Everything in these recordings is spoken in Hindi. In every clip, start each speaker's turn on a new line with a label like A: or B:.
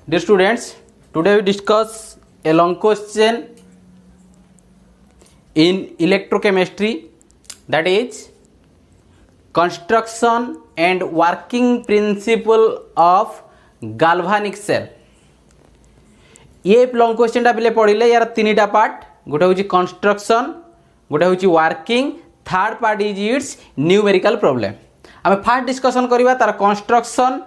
A: Dear students, today we discuss a long question in electrochemistry, that is construction and working principle of galvanic cell. ये लॉन्ग क्वेश्चन पिले पढ़ले यार तीन टा पार्ट, गोटे हूँ कंस्ट्रक्शन, गोटे हूँ working, third part is it's numerical problem. आम फास्ट डिस्कसन करवा तार कंस्ट्रक्शन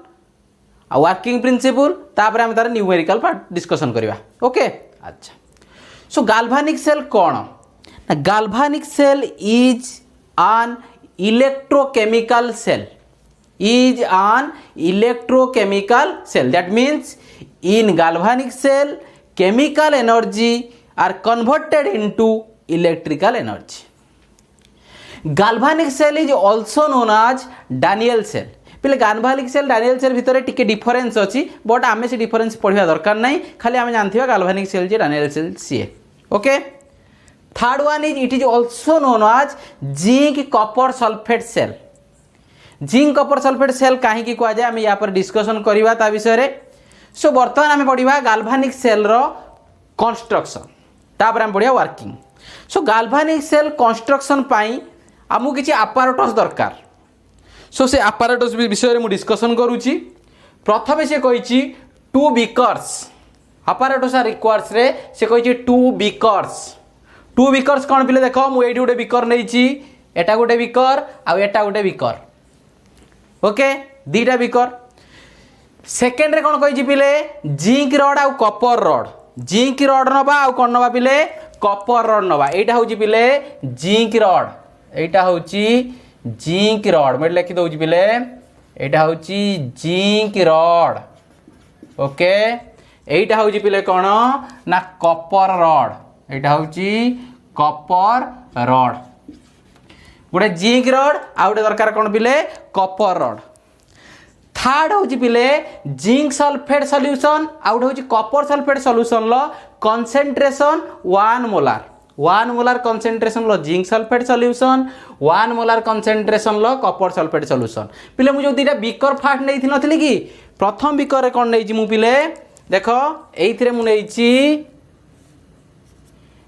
A: वर्किंग प्रिंसिपल, तापर आम तार न्यूमेरिकल पार्ट डिस्कसन करवा. ओके, अच्छा. सो गाल्वानिक सेल कौन ना? Galvanic cell is an electrochemical cell, is an electrochemical cell. That means in galvanic cell chemical energy are converted into electrical energy. Galvanic cell is also known as Daniell cell. पहले गाल्वानिक सेल डानियल सेल भितर टिके डिफरेन्स अच्छी, बट आम से डिफरेन्स पढ़ा दरकार नहीं, खाली आम जानते गाल्वानिक सेल जे डानियल सेल सी. Okay, third one is it is also known as zinc copper sulphate cell. Zinc copper sulphate cell कहीं कह जाए आम या पर डिस्कसन करवा ता विषय. सो बर्तमान आम पढ़ा गाल्वानिक सेल रो कंस्ट्रक्शन, तापर आम पढ़ा वर्किंग. सो गाल्वानिक सेल कंस्ट्रक्शन पाई आमको किसी आपारेटस दरकार. सो से आपारेटस विषय में डिस्कसन करुच्ची. प्रथम से कही टू बीकर्स आपारेटस आर रिक्वायर्स रे से कही टू बीकर्स. टू बीकर्स कौन पिले देख, मुझे गोटे बीकर नहीं, एटा गोटे बीकर आटा गोटे बीकर. ओके, दीटा बीकर. सेकेंड रे कौन कही पिले जिंक रड आउ कपर रड. जिंक रड नवा आउ कौन नवा पिले कपर रड नवा. एटा हूँ पिले जिंक रड, एटा हूँ जिंक रड. मैं लिखि दौर पिले एटा हूँ जिंक रड. ओके, एटा हूँ पिले कौन ना कपर रड. एटा हूँ कपर रड. गोटे जिंक रड आ गोटे दरकार कौन पिले कपर रड. थर्ड हूँ पिले जिंक सल्फेट सल्यूशन आ गोटे हूँ कपर सल्फेट सल्यूशन लो कॉन्सेंट्रेशन 1 मोलार. 1 मोलार कॉन्सेंट्रेशन लो zinc sulphate solution, 1 molar concentration लो कपर सल्फेट सल्यूशन. पिले मुझे दुईटा बीकर फास्ट नहीं नी कि प्रथम बीकर रे कौन नहीं पिले देख ये मुझे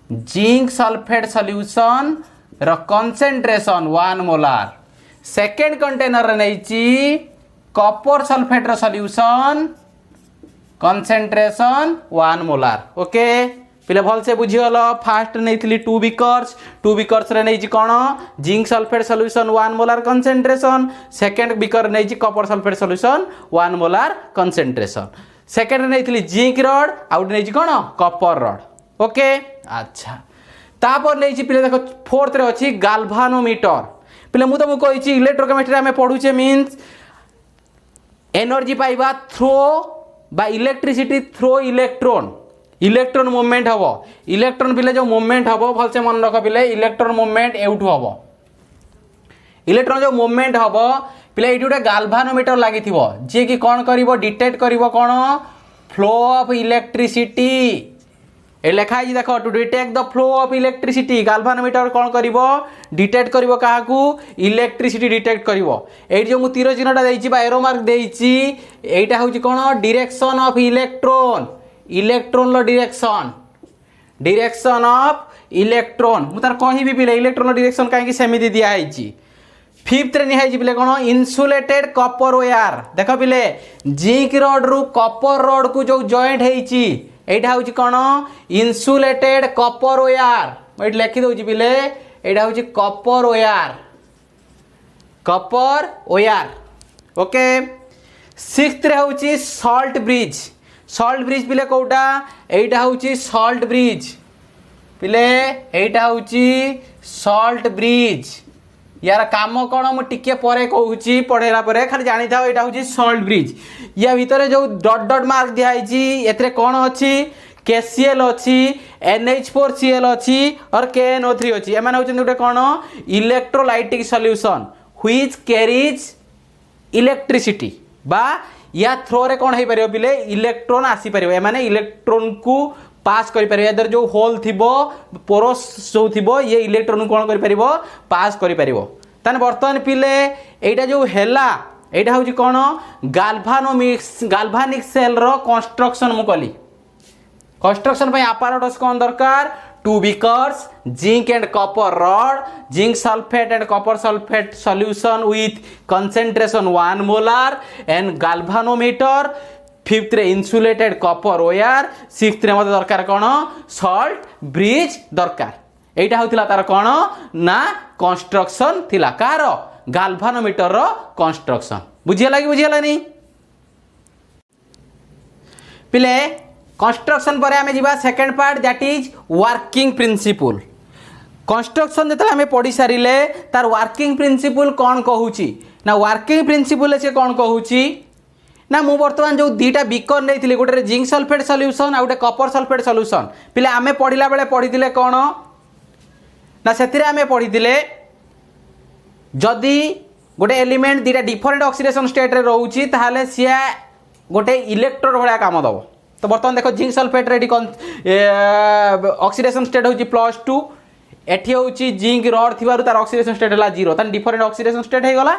A: जिंक सल्फेट सल्यूशन रो कॉन्सेंट्रेशन 1 मोलार. सेकेंड कंटेनर रे नहीं कपर सल्फेट रो सल्यूशन कॉन्सेंट्रेशन 1 मोलार. ओके, पिले भल से बुझीगल. फास्ट नहीं टू बीकर्स रे नहीं कौन zinc sulphate solution 1 molar concentration. Second beaker नहीं copper sulphate solution 1 molar concentration. Second नहीं जिंक रड आउट नहीं कौन कपर रड. ओके, अच्छा. तापर नहीं पिले देख फोर्थ रे अच्छी गाल्वानोमीटर. पिले मुझे तुमको कही इलेक्ट्रोकेमिस्ट्री आम पढ़ुचे मीन्स एनर्जी पाइबा थ्रो बा electricity through electron. Electron movement हम इलेक्ट्रॉन पिले जो मूवमेंट हम भलसे मन रख पिले इलेक्ट्रॉन मूवमेंट एवठू हम. इलेक्ट्रॉन जो मूवमेंट हम पिले ये गोटे गाल्वानोमीटर लगी जी कि कौन कर डिटेक्ट कर कौन फ्लो ऑफ इलेक्ट्रिसिटी. ए लिखाई देख to detect the flow of electricity. Galvanometer कौन कर डिटेक्ट कर क्या इलेक्ट्रिसिटी डिटेक्ट कर. ये जो मुझे तीर चिन्हटा देती एरो मार्क देती यहीटा हूँ कौन direction of electron. Electron low direction of electron मुझे तार कहि पिले इलेक्ट्रॉन डायरेक्शन कहीं सेमती दिखाई. फिफ्थ रे निहाई पिले कौन इन्सुलेटेड कपर वायर. देख पिले जिंक रड रु कपर रड को जो जॉइंट होती एटा हूँ कौन इन्सुलेटेड कपर वायर. मैं लिखि दौर पिले एटा हूँ Kapoor wire. Kapoor wire. Okay, sixth रे हूँ सॉल्ट ब्रिज. सॉल्ट ब्रिज पिले कौटा एटा हूँ सॉल्ट ब्रिज. पिले एटा हूँ सॉल्ट ब्रिज. यार काम कौन मुझे परे कहूँ पढ़ेला परे खाली जानी था यहाँ हूँ सॉल्ट ब्रिज. या भितर जो डट डट मार्क दिखाई ए कौन अच्छी KCl अच्छी NH4Cl अच्छी और KNO3 अच्छी. एम हूँ गोटे कौन electrolytic solution which carries electricity बा या थ्रो रे कौन हो पार पिले इलेक्ट्रॉन आसीपर. एमाने इलेक्ट्रॉन को पास कर जो होल थी पोरस जो थी ये इलेक्ट्रॉन कौन कर पास कर. बर्तमान पिले यहाँ जो है एटा हूँ कौन गाल्भानिक सेल रो कंस्ट्रक्शन मु कली कंस्ट्रक्शन पे आपाराटस कौन दरकार 2 beakers zinc and copper rod zinc sulphate and copper sulphate solution with concentration 1 molar and galvanometer 5th रे इंसुलेटेड कॉपर वायर 6th रे मते दरकार कौन सॉल्ट ब्रिज दरकार एटा होतिला तार कौन ना कंस्ट्रक्शन थिला कार गाल्भानोमीटर रो कंस्ट्रक्शन बुझियला नहीं पिले कंस्ट्रक्शन पर आमे जीवा second part that is working principle construction जतले आमे पढ़ी सारिले तार वर्किंग प्रिंसिपल कौन कहूची ना वर्किंग प्रिंसिपल से कौन कहूची ना मु वर्तमान जो दीटा बीकर नहीं गोटे जिंक सल्फेट सॉल्यूशन आ गोटे कॉपर सल्फेट सॉल्यूशन पिले आमे पढ़िला बेले पढ़ीतिले कौन ना सेतिरे आमे पढ़ीतिले जदि गोटे एलिमेंट दीटा डिफरेंट ऑक्सीडेशन स्टेट रे रहउची ताहाले सिया गोटे इलेक्ट्रोड भलिया काम दबो तो बर्तमान देखो zinc sulphate ready oxidation state होची +2 एठी होची जिंक रॉड थिबारु तार ऑक्सीडेशन स्टेट हला 0 तान डिफरेंट ऑक्सीडेशन स्टेट हे गला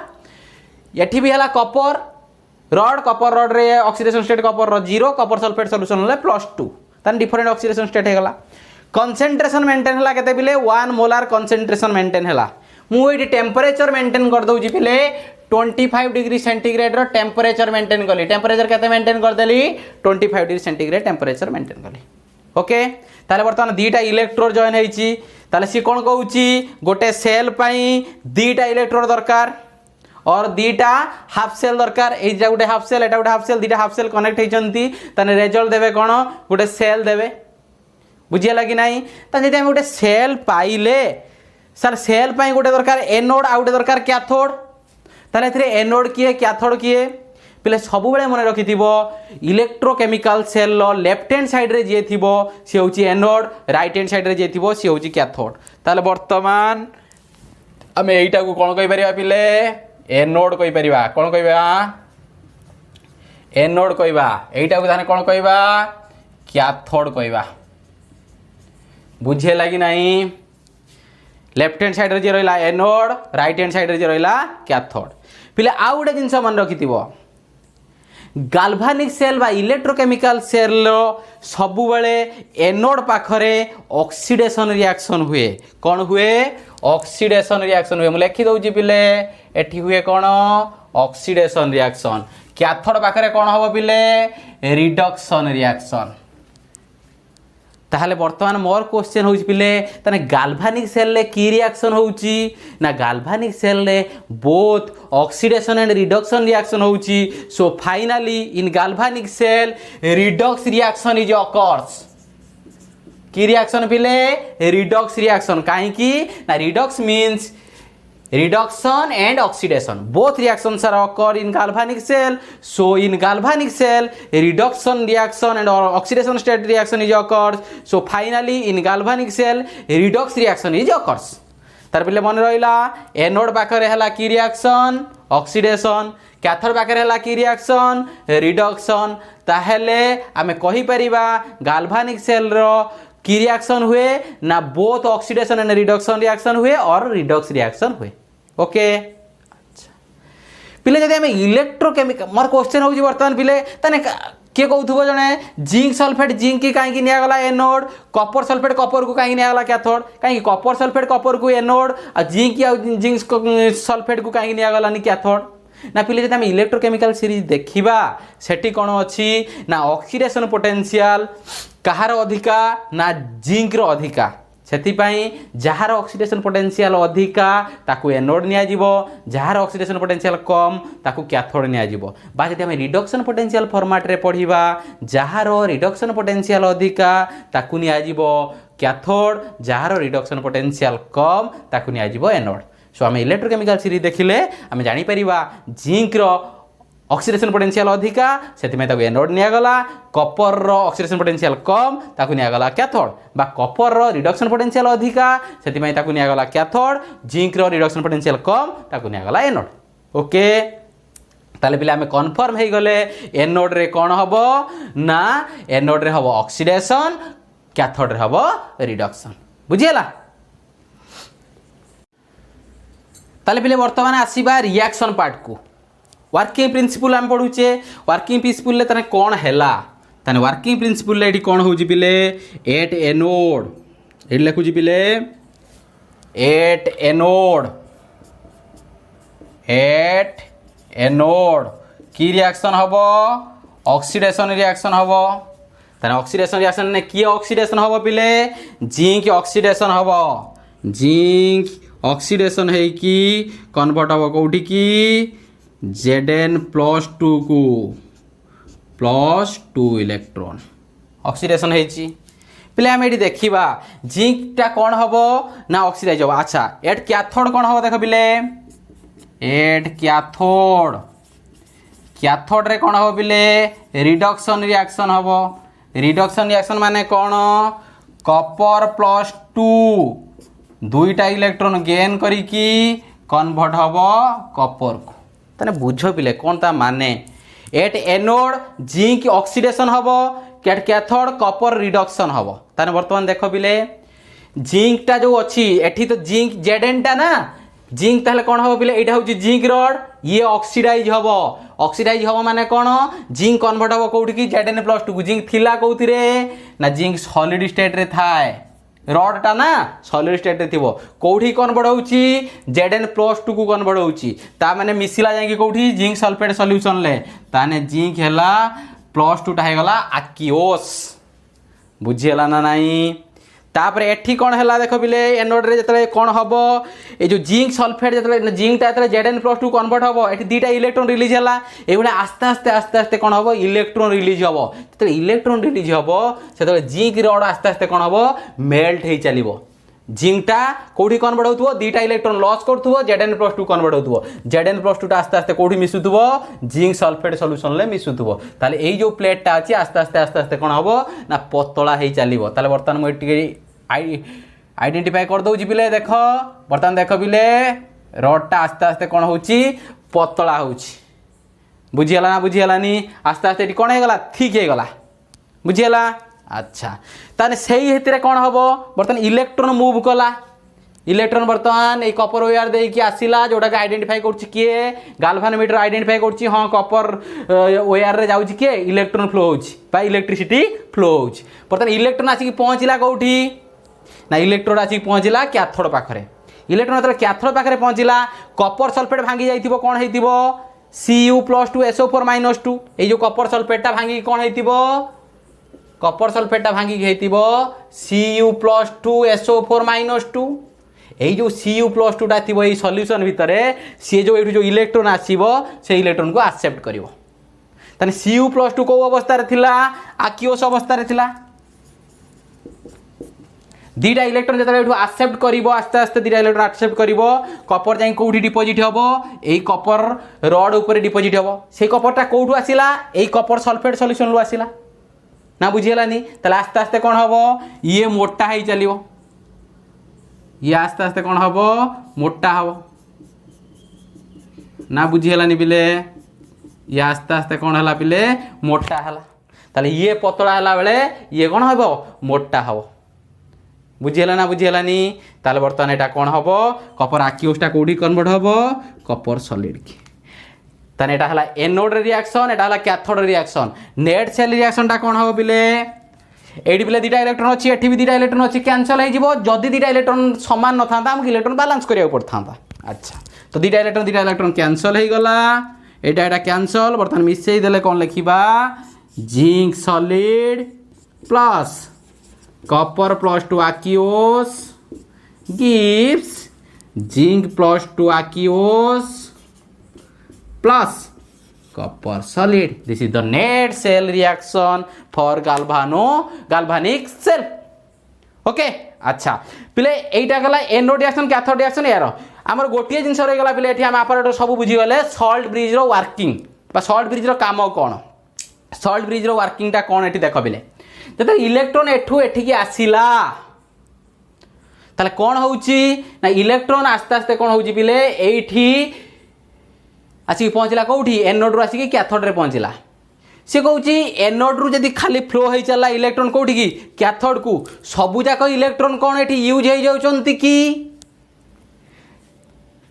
A: एठी भी हला कॉपर रॉड रे ऑक्सीडेशन स्टेट कॉपर रो 0 कॉपर सल्फेट सॉल्यूशन हला +2 तान डिफरेंट ऑक्सीडेशन स्टेट हे गला कंसंट्रेशन मेंटेन हला केते बिले 1 मोलार कंसंट्रेशन मेंटेन हला मु एठी टेंपरेचर मेंटेन कर दउची पिले 25 डिग्री सेंटीग्रेड रो टेंपरेचर मेंटेन कली टेंपरेचर केते मेंटेन कर देली 25 डिग्री सेंटीग्रेड टेंपरेचर मेंटेन कली ओके ताले बर्तमान दीटा इलेक्ट्रोड जॉइन हेची ताले सी कोन कहउची गोटे सेल पई दीटा इलेक्ट्रोड दरकार और दीटा हाफ सेल दरकार ए जे गोटे हाफ सेल एटा गोटे हाफ सेल दीटा हाफ सेल कनेक्ट हेचंती ताने रिजल्ट देबे कोन गोटे सेल देबे बुझिया लागी नाही त जदि हम गोटे सेल पाइले सर सेल पई गोटे दरकार एनोड आ गोटे दरकार कैथोड ताले एथरे एनोड किए कैथोड किए पिले सबु बेले मन रखिथिबो इलेक्ट्रोकेमिकल सेल लो लेफ्ट हैंड साइड रे जे थिबो से होची एनोड राइट हैंड साइड रे जे थिबो से होची कैथोड ताले वर्तमान हमें एइटा को कोन कहि परिबा पिले एनोड कहि परिबा कोन कहिबा एनोड कहिबा एइटा को थाने कोन कहिबा कैथोड कहिबा बुझे लागी नाही लेफ्ट हैंड साइड रे जे रहिला एनोड राइट हैंड साइड रे जे रहिला कैथोड पिले आ गोटे जिंस मन रखिथिबो गाल्भानिक सेल बा इलेक्ट्रोकेमिकल सेल सबु बेले एनोड पाखरे ऑक्सीडेशन रिएक्शन हुए कौन हुए ऑक्सीडेशन रिएक्शन हुए मु लिखि दउची पिले एठी हुए कौन ऑक्सीडेशन रिएक्शन कैथोड पाखरे कौन हबो पिले रिडक्शन रिएक्शन ताहले वर्तमान मोर क्वेश्चन होउची पिले तने गाल्भानिक सेल ले की रिएक्शन होउची ना गाल्भानिक सेल ले both oxidation and reduction reaction होउची so finally in galvanic cell redox reaction is occurs की रिएक्शन पिले रिडक्स रिएक्शन काहे की ना redox means reduction and oxidation both reactions are occur in galvanic cell so in galvanic cell reduction reaction and oxidation state reaction is occurs so finally in galvanic cell redox reaction is occurs तार पहिले मन रहिला एनोड पाखरे हला की रिएक्शन ऑक्सीडेशन कैथोड पाखरे हला की रिएक्शन रिडक्शन ताहेले आमे कहि परिबा गाल्भानिक सेल रो की रिएक्शन हुए ना both oxidation and reduction reaction हुए और रिडक्स रिएक्शन हुए ओके अच्छा पिले जदि हम इलेक्ट्रोकेमिकल मोर क्वेश्चन होउची वर्तमान पिले तने के कहउथबो जने जिंक सल्फेट जिंक की काहे की निया गला एनोड कॉपर सल्फेट कॉपर को काहे निया गला कैथोड काहे की कॉपर सल्फेट कॉपर को एनोड आ जिंक सल्फेट को काहे निया गला नि कैथोड ना पिले जदि हम इलेक्ट्रोकेमिकल सीरीज देखिबा सेठी कोन अछि ना ऑक्सीडेशन पोटेंशियल कहार अधिका ना जिंक रो अधिका सेति पई जहार ऑक्सीडेशन पोटेंशियल अधिका ताकू एनोड निया जिवो जहार ऑक्सीडेशन पोटेंशियल कम ताकू कैथोड निया जिवो बा जदि हम रिडक्शन पोटेंशियल फॉर्मेट रे पढिबा जहार रिडक्शन पोटेंशियल अधिका ताकू निया जिवो कैथोड जहार रिडक्शन पोटेंशियल कम ताकू निया जिवो एनोड सो आम इलेक्ट्रोकेमिकल सीरीज देखिले आम जानी परिबा जिंक रो ऑक्सीडेशन पोटेंशियल अधिका सेतिमे ताकू एनोड निया गला कॉपर रो ऑक्सीडेशन पोटेंशियल कम ताकू निया गला कैथोड बा कॉपर रो रिडक्शन पोटेंशियल अधिका सेतिमे ताकू निया गला कैथोड जिंक रो रिडक्शन पोटेंशियल कम ताकू निया गला एनोड ओके ताले पिले आमे कन्फर्म हे गले एनोड रे कोन हबो ना एनोड रे हबो ऑक्सीडेशन कैथोड रे हबो रिडक्शन बुझियला ताले पिले वर्तमान आसीबा रिएक्शन पार्ट को वर्किंग प्रिंसिपल आम पढ़ुचे वर्किंग प्रिंसिपल तने कौन हैला तने वर्किंग प्रिंसिपल एठी कौन होउची पिले एट एनोड एठी लिखुची पिले एट एनोड की रिएक्शन हबो ऑक्सीडेशन रिएक्शन हबो तने ऑक्सीडेशन रिएक्शन ने की ऑक्सीडेशन हबो पिले जिंक ऑक्सीडेशन हबो जिंक ऑक्सीडेशन है कि कन्वर्ट हबो कोठी की Zn+2 को +2 इलेक्ट्रॉन ऑक्सीडेशन है पिले आम ये देखा जिंकटा कौन हम ना ऑक्सीडाइज हम अच्छा एट कैथोड कौन हम देख पिले एट कैथोड रे कौन हम पिले रिडक्शन रिएक्शन हम रिडक्शन रिएक्शन माने कौन कॉपर +2 दुईटा इलेक्ट्रॉन गेन करी कन्वर्ट हम कॉपर को तने बुझ पिले कौन ता माने एट एनोड जिंक ऑक्सीडेशन हम कैट कैथोड कॉपर रिडक्शन हम ताने वर्तमान देख पिले जिंकटा जो अच्छी एठी तो जिंक जेडेन टा ना जिंक ताहले कौन हम पिले एटा होची जिंक रड ये ऑक्सीडाइज हम माने कौन जिंक कन्वर्ट हम कोठी की Zn+2 को जिंक थिला कोथिरे ना जिंक सॉलिड स्टेट रे थाए रडटा ना सॉलिड स्टेट रे थिबो कोठी कन्वर्ट होउची Zn+2 को कन्वर्ट होउची ता माने मिसिला जाई कोठी जिंक सल्फेट सॉल्यूशन ले ताने जिंक हैला +2 टा हे गला आकिओस बुझियला ना नाही तापर एठी कोन हैला देखो बिले एनोड रे जतले कोन हबो ए जो जिंक सल्फेट जतले जिंक ता जतले Zn+2 कन्वर्ट हबो एठी दीटा इलेक्ट्रॉन रिलीज हैला एबुला आस्ते आस्ते कोन हबो इलेक्ट्रॉन रिलीज हबो जतले इलेक्ट्रॉन रिलीज हबो सेतले जिंक रड आस्ते कोन हबो मेल्ट हे चलिबो जिंकटा कोठी कन्वर्ट होतुबो दीटा इलेक्ट्रॉन लॉस करथुबो Zn+2 कन्वर्ट होतुबो Zn+2 टा आस्ते कोठी मिसुथुबो जिंक सल्फेट सॉल्यूशन ले मिसुथुबो ताले एई जो प्लेट टा अछि आस्ते कोन हबो ना पतला हे चलिबो ताले वर्तमान म टिके आइडेंटिफाई कर दउछि बिले देखो वर्तमान देखो बिले रड टा आस्ते कोन होउछि पतला होउछि बुझियला ना बुझियलानी आस्ते एटी कोन हे गला ठीक हे गला बुझियला अच्छा ताने सेही हेतिरे कोन हबो वर्तमान इलेक्ट्रॉन मूव कला इलेक्ट्रॉन वर्तमान ए कॉपर वायर दे कि आसिला जोटा के आइडेंटिफाई करछि किए गाल्वानोमीटर आइडेंटिफाई करछि हां कॉपर वायर रे जाउछि के इलेक्ट्रॉन फ्लो होछि बा इलेक्ट्रिसिटी फ्लो होछि वर्तमान इलेक्ट्रॉन आसी कि पहुंचिला कोठी ना इलेक्ट्रोड आसी पहुंचिला कैथोड पाखरे इलेक्ट्रॉन जतले कैथोड पाखरे पहुंचिला कॉपर सल्फेट भांगी जाइथिबो कोन हेतिबो Cu+2SO4-2 ए जो कॉपर सल्फेट टा भांगी कोन हेतिबो कॉपर सल्फेट टा भांगी हेतिबो Cu+2SO4-2 ए जो Cu+2 टा थिबो ए सॉल्यूशन भितरे से जो एठु जो इलेक्ट्रॉन आसीबो से इलेक्ट्रॉन को एक्सेप्ट करिवो तने Cu+2 को अवस्था रे थिला आकिओस अवस्था रे थिला दीटा इलेक्ट्रॉन जतले एठु एक्सेप्ट करिवो आस्ते दीटा इलेक्ट्रॉन एक्सेप्ट करिवो कॉपर जाई कोठी डिपॉजिट हबो एई कॉपर रड ऊपर डिपॉजिट हबो से कॉपरटा कोठु आसिला एई कॉपर सल्फेट सॉल्यूशन लु आसिला ना बुझियलानी तले आस्ते कोन हबो ये मोटा हे चलिवो ये आस्ते कोन हबो मोटा हबो ना बुझियलानी बिले ये आस्ते कोन हला बिले मोटा हला तले ये पतला हला बेले ये कोन हबो मोटा हबो बुझियला ना बुझियलानी ताले वर्तमान एटा कोन हबो कॉपर आकिओसटा कोडी कन्वर्ट हबो कॉपर सॉलिड की तने एटा हला एनोड रिएक्शन एटा हला cathode reaction net cell reaction टा कोन हबो बिले एडी बिले दीटा इलेक्ट्रॉन अछि एठी भी दीटा इलेक्ट्रॉन अछि कैंसिल हे जिवो जदी दीटा इलेक्ट्रॉन समान न थांता हम इलेक्ट्रॉन बैलेंस करिया पड़ थांता अच्छा तो दीटा इलेक्ट्रॉन कैंसिल हे गला एटा कैंसिल वर्तमान मिसई देले कोन लिखिबा zinc solid plus copper +2 aqueous gives zinc +2 aqueous plus copper solid. This is the net cell reaction for galvanic cell. Okay अच्छा पिले एटा गला एनोड रिएक्शन कैथोड रिएक्शन यार हमर गोटिए जिंस रह गला पिले एठी हम आपरेटर सब बुझी गले सॉल्ट ब्रिज रो वर्किंग बा सॉल्ट ब्रिज रो काम कोन सॉल्ट ब्रिज रो वर्किंग टा कोन एठी देखो बिले जब इलेक्ट्रॉन एठू एठिकी आसिला ताले कोन होउची ना इलेक्ट्रॉन आस्ते कोन होउची बिले एठी आसी पहुंचला कोठी एनोड रो आसी कैथोड रे पहुंचला से कहूची एनोड रु जदी खाली फ्लो होई चला इलेक्ट्रॉन कोठी की कैथोड को सबु जाक इलेक्ट्रॉन कोन एठी यूज हे जाउचंती की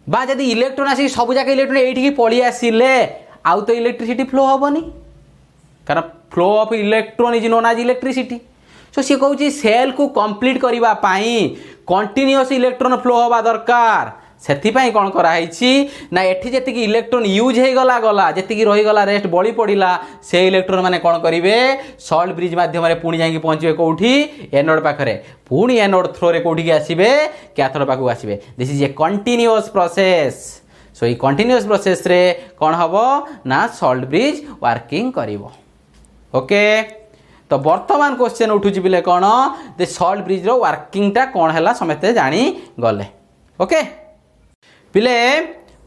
A: बा जदी इलेक्ट्रॉन आसी सबु जाक इलेक्ट्रॉन एठी की पळी आसीले आउ तो इलेक्ट्रिसिटी फ्लो हेनी कारण flow of electron is known as electricity. So सी कहूँ सेल को कंप्लीट करने कंटिन्यूअस इलेक्ट्रॉन फ्लो हवा दरकार से कौन कराई ना एठी जी इलेक्ट्रॉन यूज हो गला गला जी रहीगला रेस्ट बड़ी पड़ा से इलेक्ट्रॉन मैंने कौन करेंगे सॉल्ट ब्रिज मध्यम पुणी जा पहुँचे कौटी एनोड पाखे पुणी एनोड थ्रो रे कौटी आसवे कैथोड पाक आसवे। This is a continuous process. So ये कंटिन्यूअस प्रोसेस रे कौन हम ना सॉल्ट ब्रिज वर्किंग करिवो। ओके तो वर्तमान क्वेश्चन उठू बिले कौन दे सॉल्ट ब्रिज रो वर्किंगटा कौन है समस्ते जानी गले। ओके पिले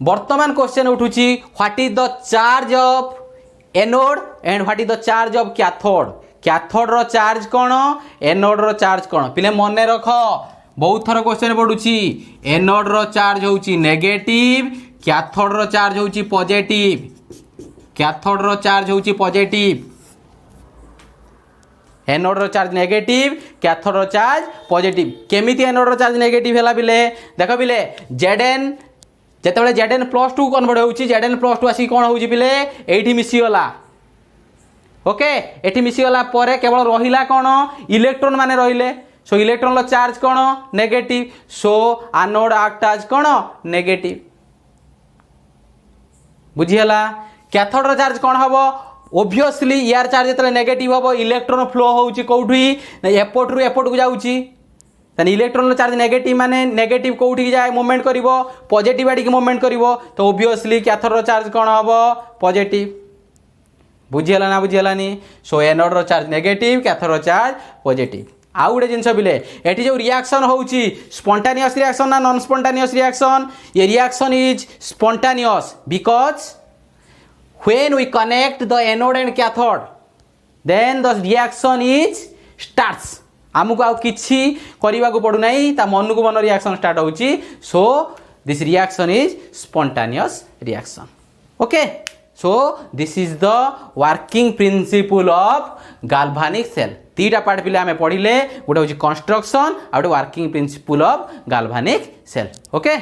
A: वर्तमान क्वेश्चन उठूची what is the charge of anode and what is the charge of cathode. Cathode रो चार्ज कौन एनोड रो चार्ज कौन पिले मन रख बहुत थर क्वेश्चन पड़ुची। एनोड रो चार्ज होची नेगेटिव कैथोड रो चार्ज होची पॉजिटिव। कैथोड रो चार्ज होची पॉजिटिव एनोड रो चार्ज नेगेटिव कैथोड रो चार्ज पॉजिटिव। केमिति एनोड रो चार्ज नेगेटिव हैला बिले देख बिले Zn जेतेबेले Zn +2 कन्वर्ट होउची Zn +2 आसी कोन होउची बिले एठी मिसिगला। ओके एठी मिसिगला परे केवल रहिला कोन इलेक्ट्रॉन माने रहिले। सो इलेक्ट्रॉन रो चार्ज कोन negative so anode act as कोन नेगेटिव बुझियला। कैथोड रो चार्ज कोन हबो ओब्वियसली यार चार्ज जो नेगेटिव हम इलेक्ट्रॉन फ्लो होउची कौटी एपट रु एपट को जाऊँगी इलेक्ट्रॉन चार्ज नेगेटिव माने नेगेटिव कौटी जाए मूवमेंट कर पॉजिटिव आड़ मूवमेंट कर तो ओब्वियसली कैथोड चार्ज कौन हम पॉजिटिव बुझीगला ना बुझीगलानी। सो एनोड रो charge negative cathode charge positive. आउ गोटे जिनस बिले एटी जो रिएक्शन होउची स्पॉन्टेनियस रिएक्शन ना नॉन स्पॉन्टेनियस रिएक्शन ये reaction is spontaneous because when we connect the anode and cathode then the reaction is starts आमको आउ किछि करबा को पड़ू नहीं ता मन को मन रिएक्शन स्टार्ट होउची। So this reaction is spontaneous reaction. Okay so this is the working principle of galvanic cell. तीटा पार्ट पिले आमे पढ़िले गोटे होची कंस्ट्रक्शन आ गोटे working principle of galvanic cell. Okay